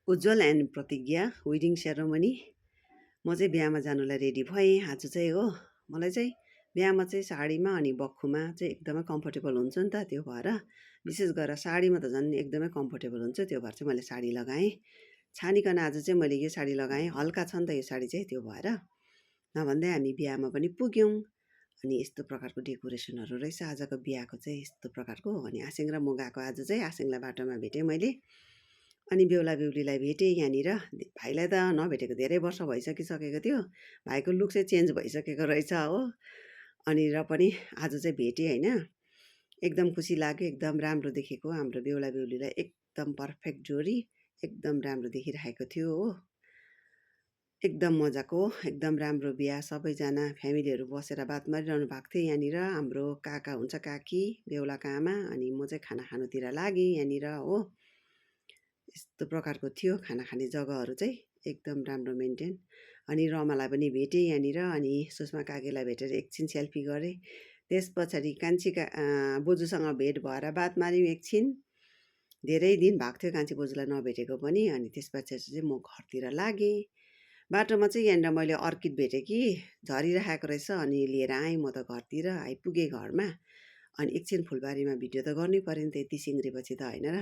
उज्जवल and प्रतिज्ञा wedding ceremony. म चाहिँ बिहामा जानुलाई रेडी भएँ आज चाहिँ हो। मलाई चाहिँ बिहामा चाहिँ साडीमा अनि बक्खुमा चाहिँ एकदमै कम्फर्टेबल हुन्छ नि त, त्यो भएर विशेष गरेर साडीमा त झन् एकदमै कम्फर्टेबल हुन्छ, त्यो भएर चाहिँ मैले साडी लगाएँ। छानिकन आज चाहिँ मैले यो साडी लगाएँ, हल्का छ नि त यो साडी चाहिँ, त्यो भएर नभन्दै हामी बिहामा पनि पुग्यौँ। अनि यस्तो प्रकारको डेकोरेसनहरू रहेछ आजको बिहाको चाहिँ, यस्तो प्रकारको। अनि आसिङ र म गएको आज चाहिँ, आसिङलाई बाटोमा भेटेँ मैले, अनि बेहुला बेहुलीलाई भेटेँ यहाँनिर। भाइलाई त नभेटेको धेरै वर्ष भइसकिसकेको थियो, भाइको लुक चाहिँ चेन्ज भइसकेको रहेछ हो। अनि र पनि आज चाहिँ भेटेँ होइन, एकदम खुसी लाग्यो, एकदम राम्रो देखेको। हाम्रो बेहुला बेहुलीलाई एकदम पर्फेक्ट जोडी, एकदम राम्रो देखिरहेको थियो हो। एकदम मजाको, एकदम राम्रो बिहा। सबैजना फ्यामिलीहरू बसेर बात मारिरहनु भएको थियो यहाँनिर। हाम्रो काका हुन्छ काकी, बेहुलाको आमा, अनि म चाहिँ खाना खानुतिर लागेँ यहाँनिर हो। यस्तो प्रकारको थियो खाना खाने जग्गाहरू चाहिँ, एकदम राम्रो मेन्टेन। अनि रमालाई पनि भेटेँ यहाँनिर, अनि सुषमा काकीलाई भेटेर एकछिन सेल्फी गरेँ। त्यस पछाडि कान्छीका बोजूसँग भेट भएर बात माऱ्यौँ एकछिन। धेरै दिन भएको थियो कान्छी बोजूलाई नभेटेको पनि। अनि त्यस पछाडि चाहिँ म घरतिर लागेँ। बाटोमा चाहिँ यहाँनिर मैले अर्किड भेटेँ कि झरिरहेको रहेछ, अनि लिएर आएँ म त घरतिर। आइपुगेँ घरमा, अनि एकछिन फुलबारीमा भिडियो त गर्नै पऱ्यो नि त, यति सिङ्ग्रेपछि त होइन र।